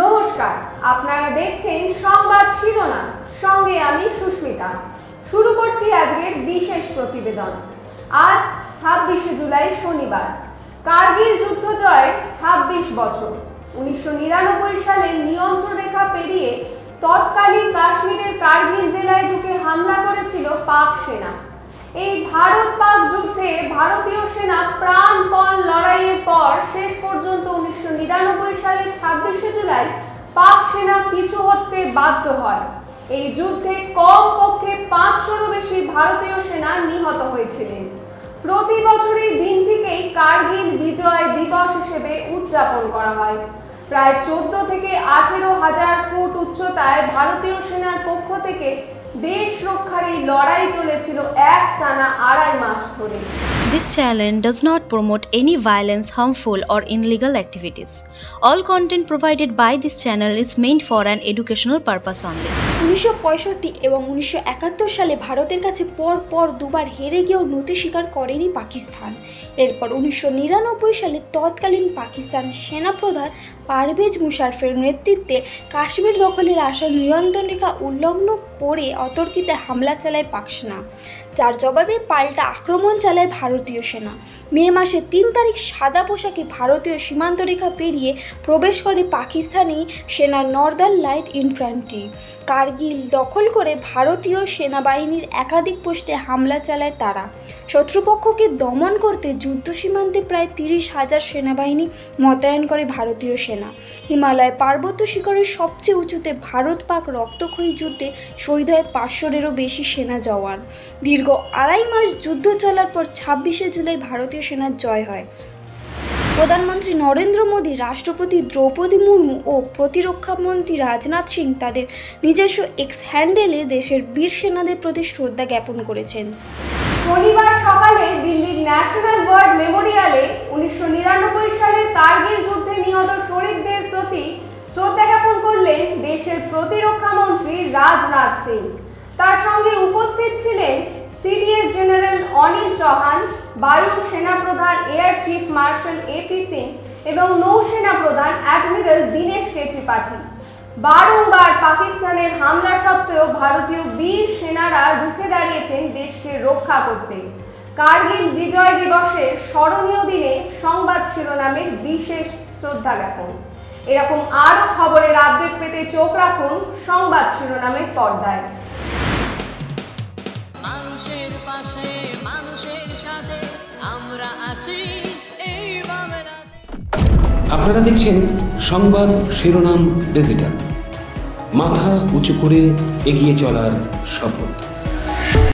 নমস্কার, আপনারা দেখছেন সংবাদ শিরোনাম, সঙ্গে আমি সুস্মিতা। শুরু করছি আজকের বিশেষ প্রতিবেদন। আজ 26শে জুলাই শনিবার। কার্গিল যুদ্ধ জয়ের 26 বছর। 1999 সালে নিয়ন্ত্রণ রেখা পেরিয়ে তৎকালীন কাশ্মীরের কার্গিল জেলায় ঢুকে হামলা করেছিল পাক সেনা। এই ভারত পাক যুদ্ধে ভারতীয় সেনা প্রাণপণ লড়াইয়ের পর শেষ পর্যন্ত 1999 সালের 26শে জুলাই পাক সেনা পিছু হটতে বাধ্য হয়। এই যুদ্ধে কমপক্ষে 500-রও বেশি ভারতীয় সেনা নিহত হয়েছিলেন। প্রতি বছর এই দিনটিকেই কার্গিল বিজয় দিবস হিসেবে উদযাপন করা হয়। প্রায় 14 থেকে 18,000 ফুট উচ্চতায় ভারতীয় সেনার পক্ষ থেকে দেশ রক্ষার এই লড়াই চলেছিল একটানা 2.5 মাস ধরে। This channel does not promote any violence, harmful or illegal activities. All content provided by this channel is meant for an educational purpose only. 1965 এবং 1971 সালে ভারতের কাছে পর দুবার হেরে গিয়েও নতি স্বীকার করেনি পাকিস্তান। এরপর 1999 সালে তৎকালীন পাকিস্তান সেনাপ্রধান পারভেজ মুশারফের নেতৃত্বে কাশ্মীর দখলের আশা নিয়ন্ত্রণ রেখা উল্লঙ্ঘন করে অতর্কিতে হামলা চালায় পাক সেনা, যার জবাবে পাল্টা আক্রমণ চালায় ভারতীয় সেনা। মে মাসের 3 তারিখ সাদা পোশাকে ভারতীয় সীমান্ত রেখা পেরিয়ে প্রবেশ করে পাকিস্তানি সেনার নর্দার্ন লাইট ইনফ্যান্ট্রি। কার্গিল দখল করে ভারতীয় সেনাবাহিনীর একাধিক পোস্টে হামলা চালায় তারা। শত্রুপক্ষকে দমন করতে যুদ্ধ সীমান্তে প্রায় 30,000 সেনাবাহিনী মোতায়েন করে ভারতীয় সেনা। হিমালয় পার্বত্য শিখরের সবচেয়ে উঁচুতে ভারত পাক রক্তক্ষয়ী যুদ্ধে শহীদ হয় 500-এরও বেশি সেনা জওয়ান। দীর্ঘ 2.5 মাস যুদ্ধ চলার পর 26শে জুলাই ভারতীয় সেনার জয় হয়। প্রধানমন্ত্রী নরেন্দ্র মোদী, রাষ্ট্রপতি দ্রৌপদী মুর্মু ও প্রতিরক্ষামন্ত্রী রাজনাথ সিং তাদের নিজস্ব এক্স হ্যান্ডেলে দেশের বীর সেনাদের প্রতি শ্রদ্ধা জ্ঞাপন করেছেন। শনিবার সকালে দিল্লির ন্যাশনাল ওয়ার মেমোরিয়ালে 1999 সালের কার্গিল যুদ্ধে নিহত শহীদদের প্রতি শ্রদ্ধা জ্ঞাপন করলেন দেশের প্রতিরক্ষা মন্ত্রী রাজনাথ সিং। তার সঙ্গে উপস্থিত ছিলেন সিডিএস জেনারেল অনিল চৌহান, বায়ু সেনা প্রধান air chief marshal A P Singh এবং নৌসেনা প্রধান অ্যাডমিরাল দীনেশ কে ত্রিপাঠী। বারংবার পাকিস্তানের হামলা সত্ত্বেও ভারতীয় বীর সেনারা রুখে দাঁড়িয়েছেন দেশকে রক্ষা করতে। কার্গিল বিজয় দিবসের স্মরণীয় দিনে সংবাদ শিরোনামের বিশেষ শ্রদ্ধা জ্ঞাপন। এরকম আরও খবরের আপডেট পেতে চোখ রাখুন সংবাদ শিরোনামের পর্দায়। মানুষের পাশে, মানুষের সাথে আমরা আছি এই বাংলাতে। আপনারা দেখছেন সংবাদ শিরোনাম ডিজিটাল, মাথা উঁচু করে এগিয়ে চলার শপথ।